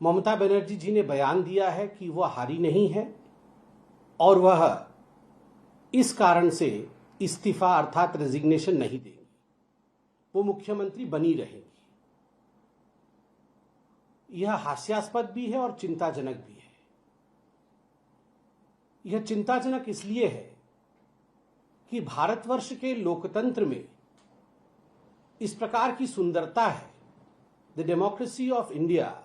ममता बनर्जी जी ने बयान दिया है कि वह हारी नहीं है और वह इस कारण से इस्तीफा अर्थात रेजिग्नेशन नहीं देंगी, वो मुख्यमंत्री बनी रहेंगी। यह हास्यास्पद भी है और चिंताजनक भी है। यह चिंताजनक इसलिए है कि भारतवर्ष के लोकतंत्र में इस प्रकार की सुंदरता है। The democracy of India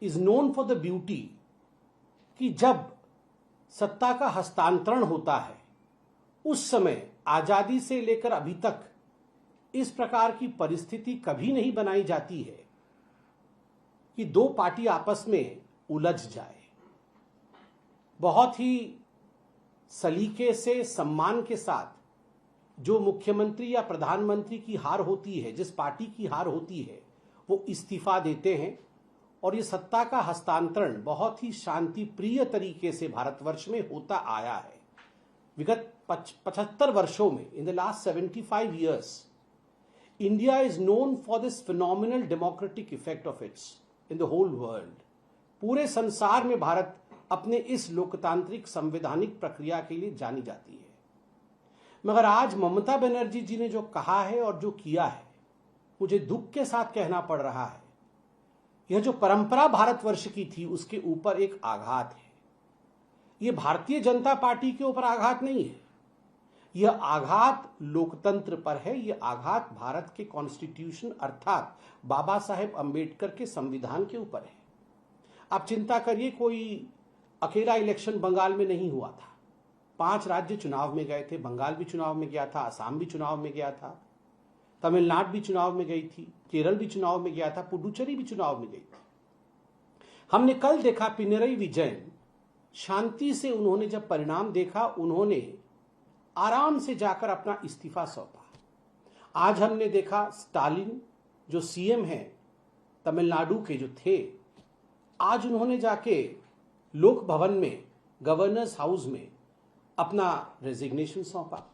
is known for the beauty कि जब सत्ता का हस्तांतरण होता है उस समय आजादी से लेकर अभी तक इस प्रकार की परिस्थिति कभी नहीं बनाई जाती है कि दो पार्टी आपस में उलझ जाए। बहुत ही सलीके से, सम्मान के साथ जो मुख्यमंत्री या प्रधानमंत्री की हार होती है, जिस पार्टी की हार होती है, वो इस्तीफा देते हैं और ये सत्ता का हस्तांतरण बहुत ही शांति प्रिय तरीके से भारतवर्ष में होता आया है। विगत 75 वर्षों में, in the last 75 years, India is known for this phenomenal democratic effect of its in the whole world. पूरे संसार में भारत अपने इस लोकतांत्रिक संवैधानिक प्रक्रिया के लिए जानी जाती है। मगर आज ममता बनर्जी जी ने जो कहा है और जो किया है, मुझे दुख के साथ कहना पड़ रहा है, यह जो परंपरा भारतवर्ष की थी उसके ऊपर एक आघात है। यह भारतीय जनता पार्टी के ऊपर आघात नहीं है, यह आघात लोकतंत्र पर है। यह आघात भारत के कॉन्स्टिट्यूशन अर्थात बाबा साहेब अंबेडकर के संविधान के ऊपर है। आप चिंता करिए, कोई अकेला इलेक्शन बंगाल में नहीं हुआ था। 5 राज्य चुनाव में गए थे, बंगाल भी चुनाव में गया था, असम भी चुनाव में गया था, तमिलनाडु भी चुनाव में गई थी, केरल भी चुनाव में गया था, पुडुचेरी भी चुनाव में गई थी। हमने कल देखा पिनरई विजयन, शांति से उन्होंने जब परिणाम देखा, उन्होंने आराम से जाकर अपना इस्तीफा सौंपा। आज हमने देखा स्टालिन जो सीएम हैं तमिलनाडु के जो थे, आज उन्होंने जाके लोक भवन में, गवर्नर्स हाउस में अपना रेजिग्नेशन सौंपा।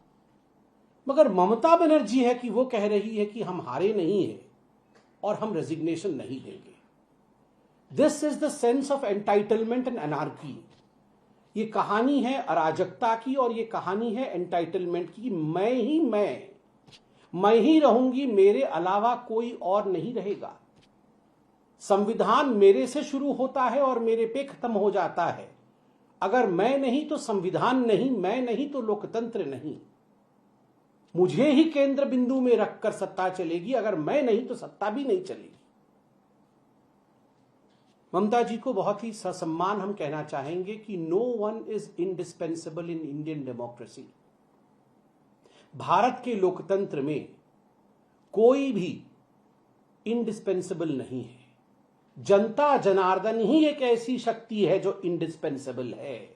मगर ममता बनर्जी है कि वो कह रही है कि हम हारे नहीं हैं और हम रेजिग्नेशन नहीं देंगे। This is the sense of entitlement and anarchy. ये कहानी है अराजकता की और ये कहानी है एंटाइटलमेंट की। मैं ही रहूंगी, मेरे अलावा कोई और नहीं रहेगा। संविधान मेरे से शुरू होता है और मेरे पे खत्म हो जाता है। अगर मैं नहीं तो संविधान नहीं, मैं नहीं तो लोकतंत्र नहीं। मुझे ही केंद्र बिंदु में रखकर सत्ता चलेगी, अगर मैं नहीं तो सत्ता भी नहीं चलेगी। ममता जी को बहुत ही ससम्मान हम कहना चाहेंगे कि no one is indispensable in Indian democracy. भारत के लोकतंत्र में कोई भी इंडिस्पेंसेबल नहीं है। जनता जनार्दन ही एक ऐसी शक्ति है जो इंडिस्पेंसेबल है।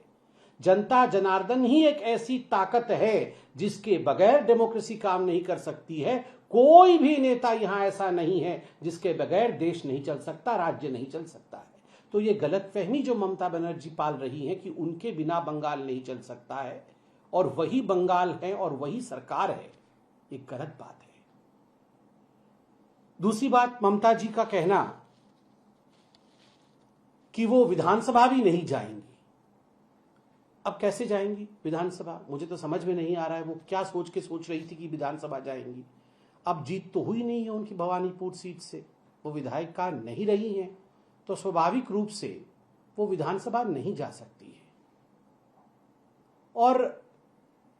जनता जनार्दन ही एक ऐसी ताकत है जिसके बगैर डेमोक्रेसी काम नहीं कर सकती है। कोई भी नेता यहां ऐसा नहीं है जिसके बगैर देश नहीं चल सकता, राज्य नहीं चल सकता है। तो ये गलतफहमी जो ममता बनर्जी पाल रही है कि उनके बिना बंगाल नहीं चल सकता है और वही बंगाल है और वही सरकार है, ये गलत बात है। दूसरी बात, ममता जी का कहना कि वो विधानसभा भी नहीं जाएंगी। अब कैसे जाएंगी विधानसभा? मुझे तो समझ में नहीं आ रहा है वो क्या सोच रही थी कि विधानसभा जाएंगी। अब जीत तो हुई नहीं है उनकी भवानीपुर सीट से, वो विधायिका नहीं रही हैं, तो स्वाभाविक रूप से वो विधानसभा नहीं जा सकती है। और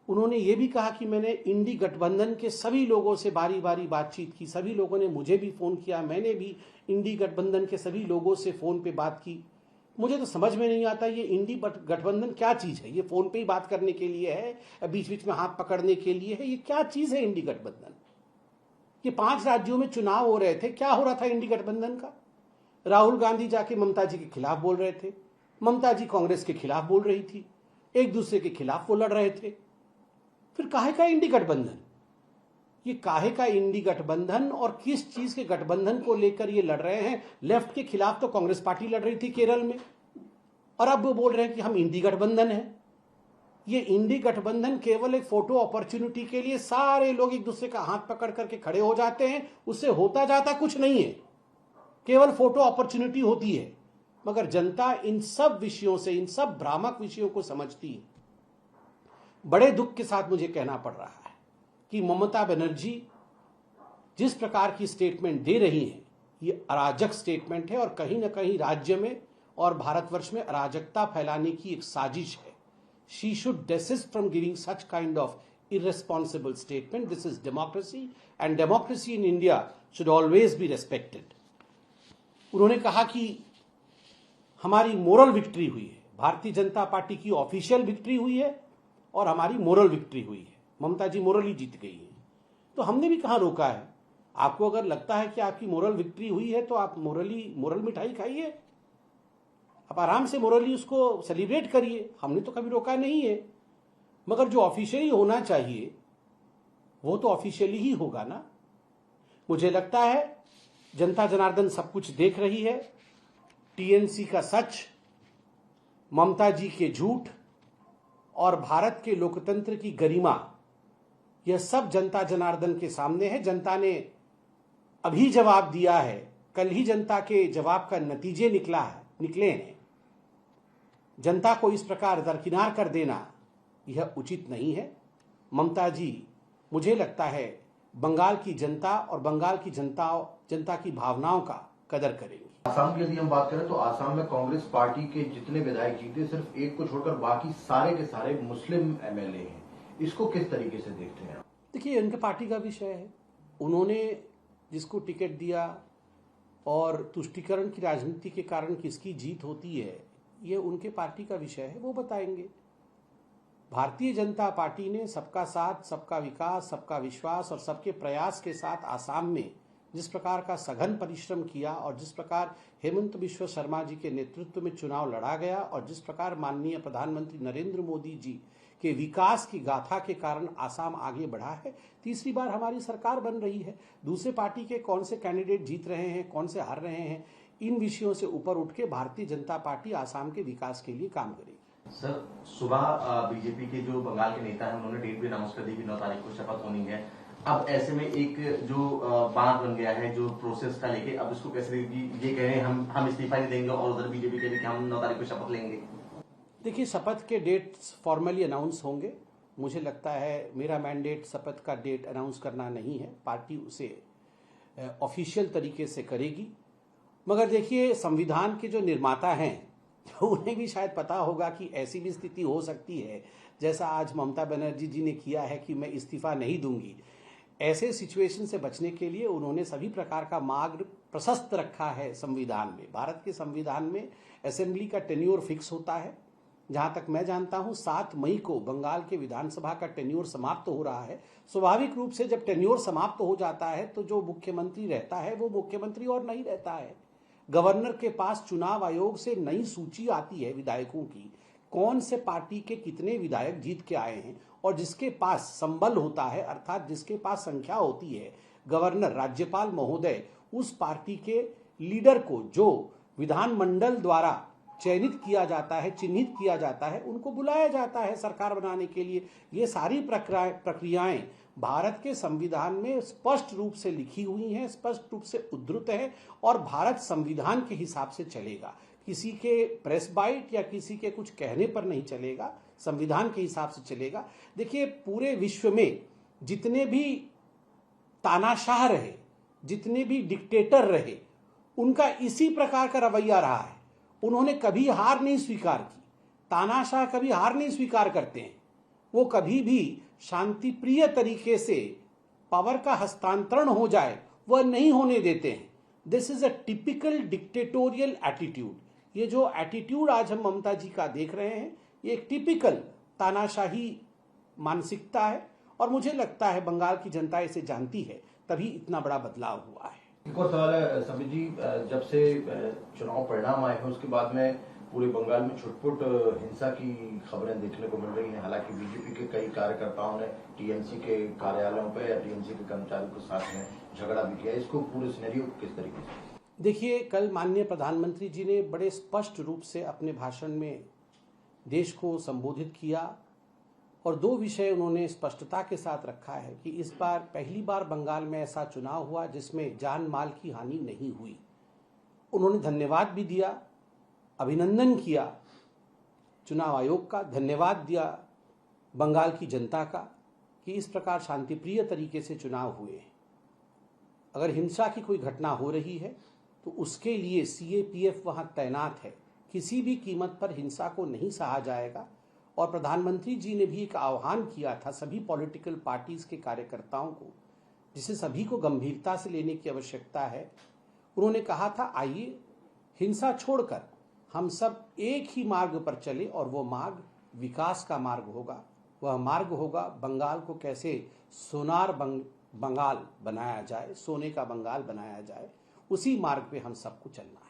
उन्होंने ये भी कहा कि मैंने इंडी गठबंधन के सभी लोगों से बारी बारी बातचीत की, सभी लोगों ने मुझे भी फोन किया, मैंने भी इंडी गठबंधन के सभी लोगों से फोन पे बात की। मुझे तो समझ में नहीं आता ये इंडी गठबंधन क्या चीज है। ये फोन पे ही बात करने के लिए है, बीच बीच में हाथ पकड़ने के लिए है, ये क्या चीज है इंडी गठबंधन? ये 5 राज्यों में चुनाव हो रहे थे, क्या हो रहा था इंडी गठबंधन का? राहुल गांधी जाके ममता जी के खिलाफ बोल रहे थे, ममता जी कांग्रेस के खिलाफ बोल रही थी, एक दूसरे के खिलाफ वो लड़ रहे थे। फिर काहे का इंडी गठबंधन? ये काहे का इंडी गठबंधन और किस चीज के गठबंधन को लेकर ये लड़ रहे हैं? लेफ्ट के खिलाफ तो कांग्रेस पार्टी लड़ रही थी केरल में, और अब वो बोल रहे हैं कि हम इंडी गठबंधन है। ये इंडी गठबंधन केवल एक फोटो अपॉर्चुनिटी के लिए सारे लोग एक दूसरे का हाथ पकड़ करके खड़े हो जाते हैं, उससे होता जाता कुछ नहीं है, केवल फोटो अपॉर्चुनिटी होती है। मगर जनता इन सब विषयों से, इन सब भ्रामक विषयों को समझती है। बड़े दुख के साथ मुझे कहना पड़ रहा है कि ममता बनर्जी जिस प्रकार की स्टेटमेंट दे रही हैं, ये अराजक स्टेटमेंट है और कहीं ना कहीं राज्य में और भारतवर्ष में अराजकता फैलाने की एक साजिश है। She should desist from giving such kind of irresponsible statement. This is democracy and democracy in India should always be respected. उन्होंने कहा कि हमारी मोरल विक्ट्री हुई है, भारतीय जनता पार्टी की ऑफिशियल विक्ट्री हुई है और हमारी मोरल विक्ट्री हुई है। ममता जी मोरली जीत गई है। तो हमने भी कहां रोका है? आपको अगर लगता है कि आपकी मोरल विक्ट्री हुई है तो आप मोरल मिठाई खाइए, आप आराम से मोरली उसको सेलिब्रेट करिए, हमने तो कभी रोका नहीं है। मगर जो ऑफिशियली होना चाहिए वो तो ऑफिशियली ही होगा ना। मुझे लगता है जनता जनार्दन सब कुछ देख रही है। टीएमसी का सच, ममता जी के झूठ और भारत के लोकतंत्र की गरिमा, यह सब जनता जनार्दन के सामने है। जनता ने अभी जवाब दिया है, कल ही जनता के जवाब का नतीजे निकले हैं। जनता को इस प्रकार दरकिनार कर देना यह उचित नहीं है। ममता जी, मुझे लगता है बंगाल की जनता और बंगाल की जनता की भावनाओं का कदर करेंगी। आसाम की यदि हम बात करें तो आसाम में कांग्रेस पार्टी के जितने विधायक जीते, सिर्फ एक को छोड़कर बाकी सारे के सारे मुस्लिम एमएलए हैं। इसको किस तरीके से देखते हैं आप? देखिए, उनके पार्टी का विषय है। उन्होंने जिसको टिकट दिया और तुष्टीकरण की राजनीति के कारण किसकी जीत होती है, ये उनके पार्टी का विषय है, वो बताएंगे। भारतीय जनता पार्टी ने सबका साथ, सबका विकास, सबका विश्वास और सबके प्रयास के साथ आसाम में जिस प्रकार का सघन परिश्रम किया और जिस प्रकार हेमंत बिश्व शर्मा जी के नेतृत्व में चुनाव लड़ा गया और जिस प्रकार माननीय प्रधानमंत्री नरेंद्र मोदी जी के विकास की गाथा के कारण आसाम आगे बढ़ा है। तीसरी बार हमारी सरकार बन रही है। दूसरे पार्टी के कौन से कैंडिडेट जीत रहे हैं, कौन से हार रहे हैं, इन विषयों से ऊपर उठ के भारतीय जनता पार्टी आसाम के विकास के लिए काम करेगी। सर, सुबह बीजेपी के जो बंगाल के नेता हैं उन्होंने डेट भी अनाउंस कर दी कि 9 तारीख को शपथ होनी है। अब ऐसे में एक जो बांध बन गया है जो प्रोसेस का लेके, अब इसको कैसे ये कह रहे हैं हम इस्तीफा नहीं देंगे और उधर बीजेपी कह रही कि हम 9 तारीख को शपथ लेंगे। देखिए, शपथ के डेट्स फॉर्मली अनाउंस होंगे। मुझे लगता है मेरा मैंडेट शपथ का डेट अनाउंस करना नहीं है, पार्टी उसे ऑफिशियल तरीके से करेगी। मगर देखिए, संविधान के जो निर्माता हैं उन्हें भी शायद पता होगा कि ऐसी भी स्थिति हो सकती है जैसा आज ममता बनर्जी जी ने किया है कि मैं इस्तीफा नहीं दूंगी। ऐसे सिचुएशन से बचने के लिए उन्होंने सभी प्रकार का मार्ग प्रशस्त रखा है संविधान में। भारत के संविधान में असेंबली का टेन्योर फिक्स होता है। जहां तक मैं जानता हूं 7 मई को बंगाल के विधानसभा का टेन्योर समाप्त हो रहा है। स्वाभाविक रूप से जब टेन्योर समाप्त हो जाता है तो जो मुख्यमंत्री रहता है वो मुख्यमंत्री और नहीं रहता है। गवर्नर के पास चुनाव आयोग से नई सूची आती है विधायकों की, कौन से पार्टी के कितने विधायक जीत के आए हैं, और जिसके पास संबल होता है अर्थात जिसके पास संख्या होती है, गवर्नर राज्यपाल महोदय उस पार्टी के लीडर को जो विधानमंडल द्वारा चयनित किया जाता है, चिन्हित किया जाता है, उनको बुलाया जाता है सरकार बनाने के लिए। ये सारी प्रक्रियाएं भारत के संविधान में स्पष्ट रूप से लिखी हुई हैं, स्पष्ट रूप से उद्धृत है और भारत संविधान के हिसाब से चलेगा। किसी के प्रेस बाइट या किसी के कुछ कहने पर नहीं चलेगा, संविधान के हिसाब से चलेगा। देखिए, पूरे विश्व में जितने भी तानाशाह रहे, जितने भी डिक्टेटर रहे, उनका इसी प्रकार का रवैया रहा है। उन्होंने कभी हार नहीं स्वीकार की। तानाशाह कभी हार नहीं स्वीकार करते हैं। वो कभी भी शांति प्रिय तरीके से पावर का हस्तांतरण हो जाए वह नहीं होने देते हैं। This is a typical dictatorial attitude. ये जो एटीट्यूड आज हम ममता जी का देख रहे हैं, ये एक टिपिकल तानाशाही मानसिकता है और मुझे लगता है बंगाल की जनता इसे जानती है, तभी इतना बड़ा बदलाव हुआ है। एक और सवाल है समित जी, जब से चुनाव परिणाम आए हैं उसके बाद में पूरे बंगाल में छुटपुट हिंसा की खबरें देखने को मिल रही हैं। हालांकि बीजेपी के कई कार्यकर्ताओं ने टीएमसी के कार्यालयों पर या टीएमसी के कर्मचारियों के साथ में झगड़ा भी किया। इसको पूरे सिनेरियो किस तरीके से? देखिए, कल माननीय प्रधानमंत्री जी ने बड़े स्पष्ट रूप से अपने भाषण में देश को संबोधित किया और 2 विषय उन्होंने स्पष्टता के साथ रखा है कि इस बार पहली बार बंगाल में ऐसा चुनाव हुआ जिसमें जान माल की हानि नहीं हुई। उन्होंने धन्यवाद भी दिया अभिनंदन किया चुनाव आयोग का, धन्यवाद दिया बंगाल की जनता का कि इस प्रकार शांतिप्रिय तरीके से चुनाव हुए हैं। अगर हिंसा की कोई घटना हो रही है तो उसके लिए सीएपीएफ वहां तैनात है। किसी भी कीमत पर हिंसा को नहीं सहा जाएगा। और प्रधानमंत्री जी ने भी एक आह्वान किया था सभी पॉलिटिकल पार्टीज के कार्यकर्ताओं को, जिसे सभी को गंभीरता से लेने की आवश्यकता है। उन्होंने कहा था, आइए हिंसा छोड़कर हम सब एक ही मार्ग पर चले, और वो मार्ग विकास का मार्ग होगा। वह मार्ग होगा बंगाल को कैसे सोनार बंगाल बनाया जाए, सोने का बंगाल बनाया जाए। उसी मार्ग पे हम सबको चलना है।